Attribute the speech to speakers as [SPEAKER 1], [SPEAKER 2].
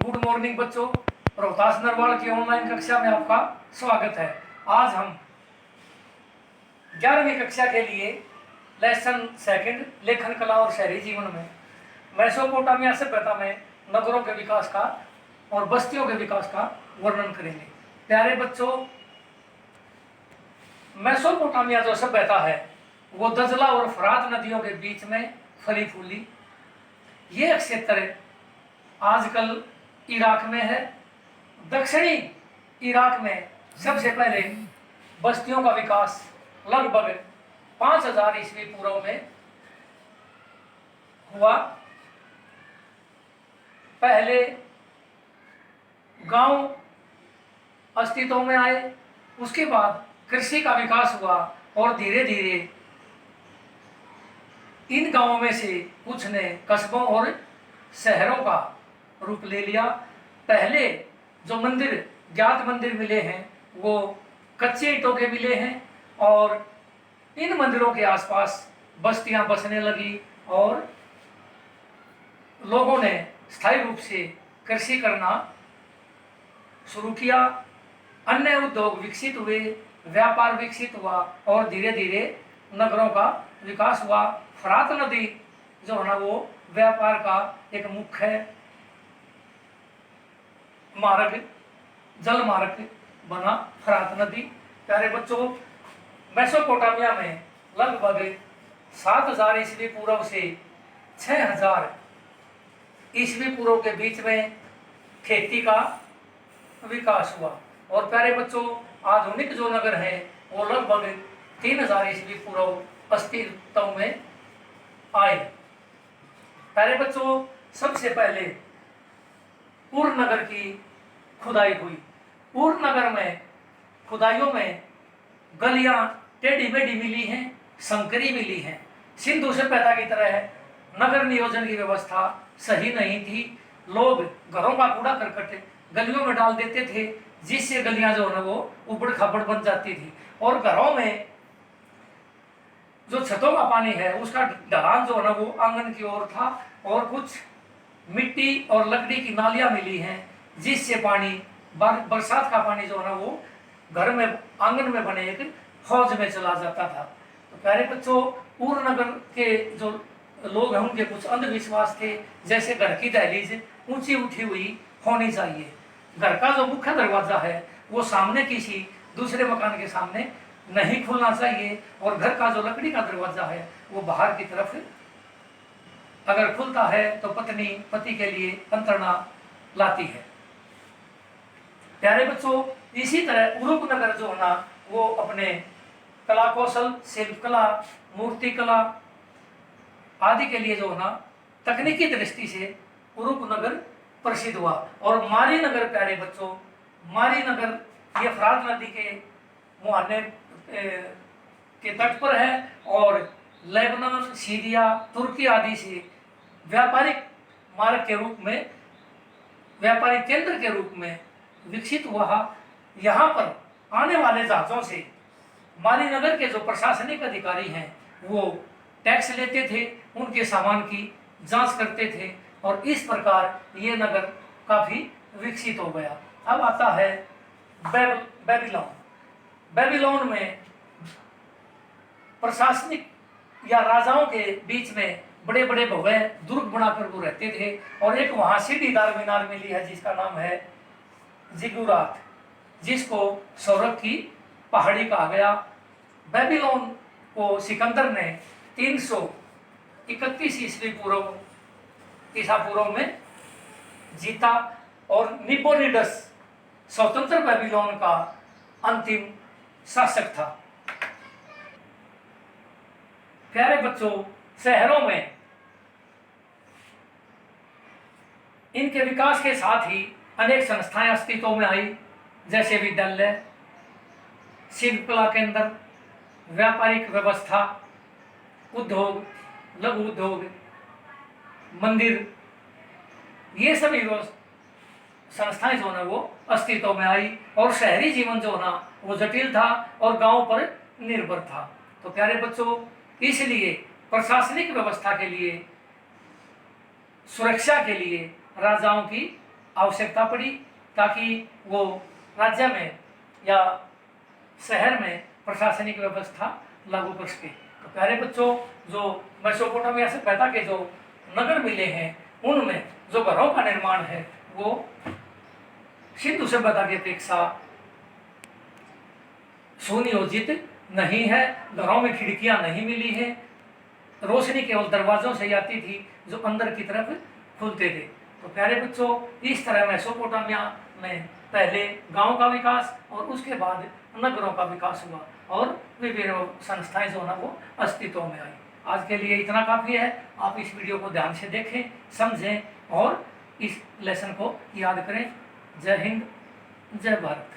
[SPEAKER 1] Good morning बच्चों। रोहतास नरवाल की online कक्षा में आपका स्वागत है। आज हम 11वीं कक्षा के लिए लेसन सेकंड लेखन कला और शहरी जीवन में मेसोपोटामिया सभ्यता में नगरों के विकास का और बस्तियों के विकास का वर्णन करेंगे। प्यारे बच्चों, मेसोपोटामिया जो सभ्यता है वो दजला और फरात नदियों के बीच में फली फूली। ये क्षेत्र आजकल इराक में है। दक्षिणी इराक में सबसे पहले बस्तियों का विकास लगभग 5000 ईस्वी पूर्व में हुआ। पहले गांव अस्तित्व में आए, उसके बाद कृषि का विकास हुआ और धीरे धीरे इन गांवों में से कुछ ने कस्बों और शहरों का रूप ले लिया। पहले जो मंदिर ज्ञात मंदिर मिले हैं वो कच्चे ईंटों के मिले हैं और इन मंदिरों के आसपास बस्तियां बसने लगी और लोगों ने स्थायी रूप से कृषि करना शुरू किया। अन्य उद्योग विकसित हुए, व्यापार विकसित हुआ और धीरे धीरे नगरों का विकास हुआ। फरात नदी जो है ना वो व्यापार का एक मुख्य मार्ग, जल मार्ग बना फरात नदी। प्यारे बच्चों, मेसोपोटामिया में लगभग 7000 ईस्वी पूर्व से 6000 ईस्वी पूर्व के बीच में खेती का विकास हुआ। और प्यारे बच्चों, आधुनिक जो नगर है वो लगभग 3000 ईस्वी पूर्व अस्तित्व में आए। प्यारे बच्चों, सबसे पहले उर नगर की खुदाई हुई। उर नगर में खुदाइयों में गलियां टेढ़ी मेढ़ी मिली हैं, संकरी मिली हैं। सिंधु सभ्यता की तरह नगर नियोजन की व्यवस्था सही नहीं थी। लोग घरों का कूड़ा करकट गलियों में डाल देते थे, जिससे गलियां जो है वो उबड़ खाबड़ बन जाती थी और घरों में जो छतों का पानी है उसका ढलान जो है ना वो आंगन की ओर था और कुछ मिट्टी और लकड़ी की नालियां मिली हैं, जिससे पानी बरसात का पानी जो है ना वो घर में आंगन में बने एक हौज में चला जाता था। तो प्यारे बच्चों, उर नगर के जो लोग हैं उनके कुछ अंधविश्वास थे, जैसे घर की दहलीज ऊंची उठी हुई होनी चाहिए, घर का जो मुख्य दरवाजा है वो सामने किसी दूसरे मकान के सामने नहीं खुलना चाहिए और घर का जो लकड़ी का दरवाजा है वो बाहर की तरफ अगर खुलता है तो पत्नी पति के लिए अंतरणा लाती है। प्यारे बच्चों, इसी तरह उरुक नगर जो है ना वो अपने कला कौशल, शिल्प कला, मूर्ति कला आदि के लिए जो है ना तकनीकी दृष्टि से उरुक नगर प्रसिद्ध हुआ। और मारी नगर, प्यारे बच्चों, मारी नगर ये फरात नदी के मुहाने के तट पर है और लेबनान, सीरिया, तुर्की आदि से व्यापारिक मार्ग के रूप में, व्यापारिक केंद्र के रूप में विकसित हुआ। यहाँ पर आने वाले जहाजों से माली नगर के जो प्रशासनिक अधिकारी हैं वो टैक्स लेते थे, उनके सामान की जांच करते थे और इस प्रकार ये नगर काफी विकसित हो गया। अब आता है बेबीलोन। बेबीलोन में प्रशासनिक या राजाओं के बीच में बड़े बड़े भव्य दुर्ग बनाकर वो रहते थे और एक वहां सीढ़ीदार मीनार मिली है जिसका नाम है जिगुरात, जिसको सौरभ की पहाड़ी कहा गया। बेबीलोन को सिकंदर ने 331 ईस्वी पूर्व ईसा पूर्व में जीता और निबोनिडस स्वतंत्र बेबीलोन का अंतिम शासक था। प्यारे बच्चों, शहरों में इनके विकास के साथ ही अनेक संस्थाएं अस्तित्व में आई, जैसे विद्यालय, शिल्पकला केंद्र, व्यापारिक व्यवस्था, उद्योग, लघु उद्योग, मंदिर, ये सभी संस्थाएं जो है वो अस्तित्व में आई और शहरी जीवन जो ना वो जटिल था और गांव पर निर्भर था। तो प्यारे बच्चों, इसलिए प्रशासनिक व्यवस्था के लिए, सुरक्षा के लिए राजाओं की आवश्यकता पड़ी ताकि वो राज्य में या शहर में प्रशासनिक व्यवस्था लागू कर सके। तो प्यारे बच्चों, जो मेसोपोटामिया से पैदा के जो नगर मिले हैं उनमें जो घरों का निर्माण है वो सिंधु सभ्यता की अपेक्षा सुनियोजित नहीं है। घरों में खिड़कियां नहीं मिली है, रोशनी केवल दरवाजों से ही आती थी जो अंदर की तरफ खुलते थे। तो प्यारे बच्चों, इस तरह मेसोपोटामिया में पहले गांव का विकास और उसके बाद नगरों का विकास हुआ और विभिन्न संस्थाएं जो ना वो अस्तित्व में आई। आज के लिए इतना काफ़ी है। आप इस वीडियो को ध्यान से देखें, समझें और इस लेसन को याद करें। जय हिंद, जय भारत।